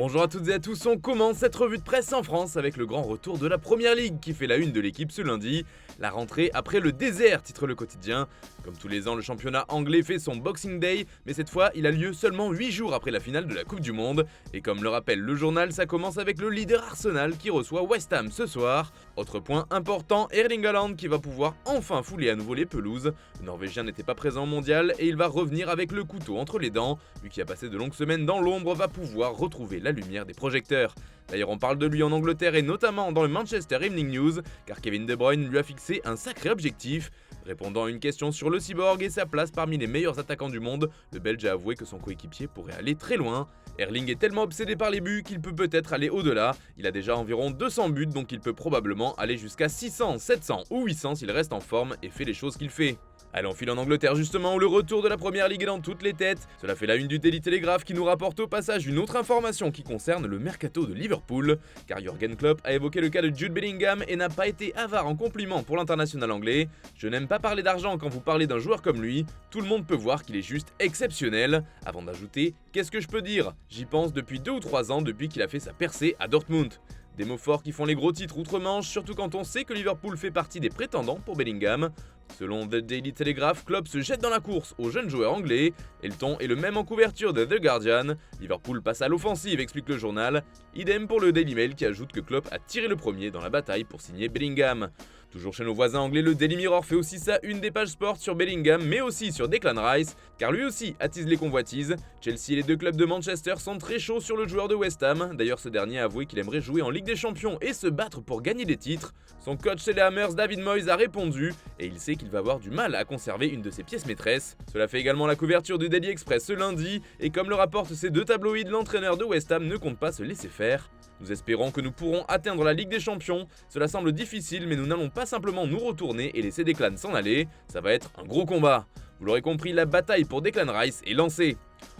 Bonjour à toutes et à tous, on commence cette revue de presse en France avec le grand retour de la Première Ligue qui fait la une de l'équipe ce lundi. La rentrée après le désert, titre le quotidien. Comme tous les ans, le championnat anglais fait son Boxing Day, mais cette fois, il a lieu seulement 8 jours après la finale de la Coupe du Monde. Et comme le rappelle le journal, ça commence avec le leader Arsenal qui reçoit West Ham ce soir. Autre point important, Erling Haaland qui va pouvoir enfin fouler à nouveau les pelouses. Le Norvégien n'était pas présent au mondial et il va revenir avec le couteau entre les dents. Lui qui a passé de longues semaines dans l'ombre va pouvoir retrouver la lumière des projecteurs. D'ailleurs, on parle de lui en Angleterre et notamment dans le Manchester Evening News, car Kevin De Bruyne lui a fixé un sacré objectif. Répondant à une question sur le cyborg et sa place parmi les meilleurs attaquants du monde, le Belge a avoué que son coéquipier pourrait aller très loin. Erling est tellement obsédé par les buts qu'il peut peut-être aller au-delà. Il a déjà environ 200 buts, donc il peut probablement aller jusqu'à 600, 700 ou 800 s'il reste en forme et fait les choses qu'il fait. Allez, on file en Angleterre justement où le retour de la Première Ligue est dans toutes les têtes. Cela fait la une du Daily Telegraph qui nous rapporte au passage une autre information qui concerne le mercato de Liverpool. Car Jürgen Klopp a évoqué le cas de Jude Bellingham et n'a pas été avare en compliments pour l'international anglais. Je n'aime pas parler d'argent quand vous parlez d'un joueur comme lui, tout le monde peut voir qu'il est juste exceptionnel. Avant d'ajouter, qu'est-ce que je peux dire? J'y pense depuis 2 ou 3 ans depuis qu'il a fait sa percée à Dortmund. Des mots forts qui font les gros titres outre-Manche, surtout quand on sait que Liverpool fait partie des prétendants pour Bellingham. Selon The Daily Telegraph, Klopp se jette dans la course aux jeunes joueurs anglais, et le ton est le même en couverture de The Guardian. Liverpool passe à l'offensive, explique le journal. Idem pour le Daily Mail qui ajoute que Klopp a tiré le premier dans la bataille pour signer Bellingham. Toujours chez nos voisins anglais, le Daily Mirror fait aussi ça une des pages sport sur Bellingham, mais aussi sur Declan Rice, car lui aussi attise les convoitises. Chelsea et les deux clubs de Manchester sont très chauds sur le joueur de West Ham. D'ailleurs, ce dernier a avoué qu'il aimerait jouer en Ligue des Champions et se battre pour gagner des titres. Son coach chez les Hammers, David Moyes, a répondu, et il sait qu'il va avoir du mal à conserver une de ses pièces maîtresses. Cela fait également la couverture du Daily Express ce lundi, et comme le rapportent ces deux tabloïds, l'entraîneur de West Ham ne compte pas se laisser faire. Nous espérons que nous pourrons atteindre la Ligue des Champions. Cela semble difficile, mais nous n'allons pas simplement nous retourner et laisser Declan s'en aller. Ça va être un gros combat. Vous l'aurez compris, la bataille pour Declan Rice est lancée.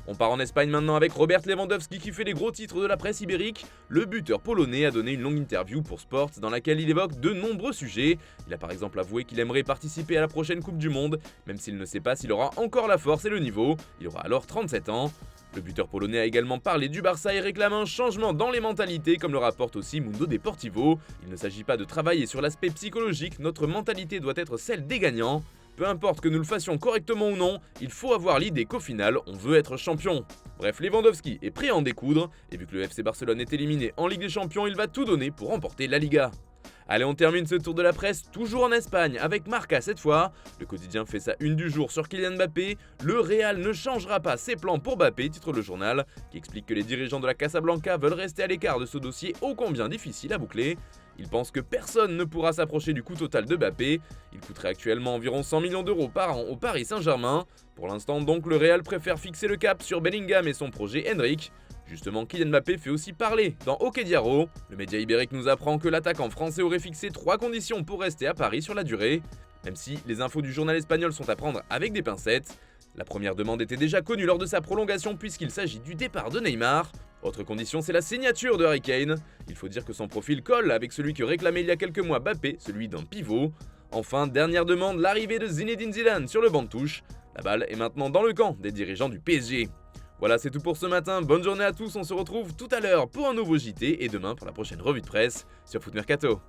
On part en Espagne maintenant avec Robert Lewandowski qui fait les gros titres de la presse ibérique. Le buteur polonais a donné une longue interview pour Sport dans laquelle il évoque de nombreux sujets. Il a par exemple avoué qu'il aimerait participer à la prochaine Coupe du Monde, même s'il ne sait pas s'il aura encore la force et le niveau. Il aura alors 37 ans. Le buteur polonais a également parlé du Barça et réclame un changement dans les mentalités, comme le rapporte aussi Mundo Deportivo. Il ne s'agit pas de travailler sur l'aspect psychologique, notre mentalité doit être celle des gagnants. Peu importe que nous le fassions correctement ou non, il faut avoir l'idée qu'au final, on veut être champion. Bref, Lewandowski est prêt à en découdre, et vu que le FC Barcelone est éliminé en Ligue des Champions, il va tout donner pour remporter la Liga. Allez, on termine ce tour de la presse toujours en Espagne avec Marca cette fois. Le quotidien fait sa une du jour sur Kylian Mbappé. Le Real ne changera pas ses plans pour Mbappé, titre le journal, qui explique que les dirigeants de la Casablanca veulent rester à l'écart de ce dossier ô combien difficile à boucler. Ils pensent que personne ne pourra s'approcher du coût total de Mbappé. Il coûterait actuellement environ 100 millions d'euros par an au Paris Saint-Germain. Pour l'instant donc, le Real préfère fixer le cap sur Bellingham et son projet Henrik. Justement, Kylian Mbappé fait aussi parler dans Hockey Diaro. Le média ibérique nous apprend que l'attaquant français aurait fixé 3 conditions pour rester à Paris sur la durée. Même si les infos du journal espagnol sont à prendre avec des pincettes. La première demande était déjà connue lors de sa prolongation puisqu'il s'agit du départ de Neymar. Autre condition, c'est la signature de Harry Kane. Il faut dire que son profil colle avec celui que réclamait il y a quelques mois Mbappé, celui d'un pivot. Enfin, dernière demande, l'arrivée de Zinedine Zidane sur le banc de touche. La balle est maintenant dans le camp des dirigeants du PSG. Voilà, c'est tout pour ce matin. Bonne journée à tous, on se retrouve tout à l'heure pour un nouveau JT et demain pour la prochaine revue de presse sur Foot Mercato.